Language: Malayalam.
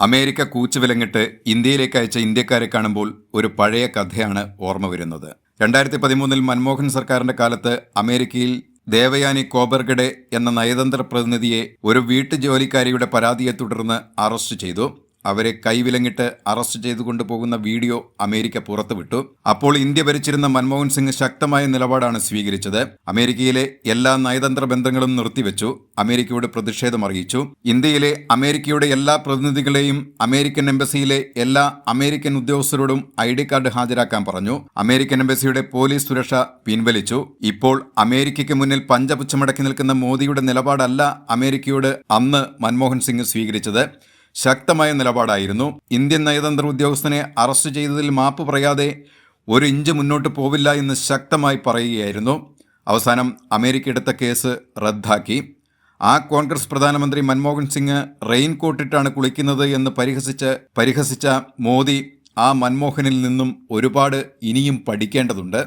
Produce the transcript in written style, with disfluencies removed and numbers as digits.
അമേരിക്ക കൂച്ചുവിലങ്ങിട്ട് ഇന്ത്യയിലേക്ക് അയച്ച ഇന്ത്യക്കാരെ കാണുമ്പോൾ ഒരു പഴയ കഥയാണ് ഓർമ്മ വരുന്നത്. 2013 മൻമോഹൻ സർക്കാരിന്റെ കാലത്ത് അമേരിക്കയിൽ ദേവയാനി കോബർഗഡെ എന്ന നയതന്ത്ര പ്രതിനിധിയെ ഒരു വീട്ടുജോലിക്കാരിയുടെ പരാതിയെ തുടർന്ന് അറസ്റ്റ് ചെയ്തു. അവരെ കൈവിലങ്ങിട്ട് അറസ്റ്റ് ചെയ്തു കൊണ്ടുപോകുന്ന വീഡിയോ അമേരിക്ക പുറത്തുവിട്ടു. അപ്പോൾ ഇന്ത്യ ഭരിച്ചിരുന്ന മൻമോഹൻ സിംഗ് ശക്തമായ നിലപാടാണ് സ്വീകരിച്ചത്. അമേരിക്കയിലെ എല്ലാ നയതന്ത്ര ബന്ധങ്ങളും നിർത്തിവെച്ചു. അമേരിക്കയോട് പ്രതിഷേധം അറിയിച്ചു. ഇന്ത്യയിലെ അമേരിക്കയുടെ എല്ലാ പ്രതിനിധികളെയും അമേരിക്കൻ എംബസിയിലെ എല്ലാ അമേരിക്കൻ ഉദ്യോഗസ്ഥരോടും ID കാർഡ് ഹാജരാക്കാൻ പറഞ്ഞു. അമേരിക്കൻ എംബസിയുടെ പോലീസ് സുരക്ഷ പിൻവലിച്ചു. ഇപ്പോൾ അമേരിക്കയ്ക്ക് മുന്നിൽ പഞ്ചപുച്ഛമടക്കി നിൽക്കുന്ന മോദിയുടെ നിലപാടല്ല അമേരിക്കയോട് അന്ന് മൻമോഹൻ സിംഗ് സ്വീകരിച്ചത്. ശക്തമായ നിലപാടായിരുന്നു. ഇന്ത്യൻ നയതന്ത്ര ഉദ്യോഗസ്ഥനെ അറസ്റ്റ് ചെയ്തതിൽ മാപ്പ് പറയാതെ ഒരു ഇഞ്ച് മുന്നോട്ട് പോവില്ല എന്ന് ശക്തമായി പറയുകയായിരുന്നു. അവസാനം അമേരിക്ക എടുത്ത കേസ് റദ്ദാക്കി. ആ കോൺഗ്രസ് പ്രധാനമന്ത്രി മൻമോഹൻ സിംഗ് റെയിൻകോട്ടിട്ടാണ് കുളിക്കുന്നത് എന്ന് പരിഹസിച്ച മോദി ആ മൻമോഹനിൽ നിന്നും ഒരുപാട് ഇനിയും പഠിക്കേണ്ടതുണ്ട്.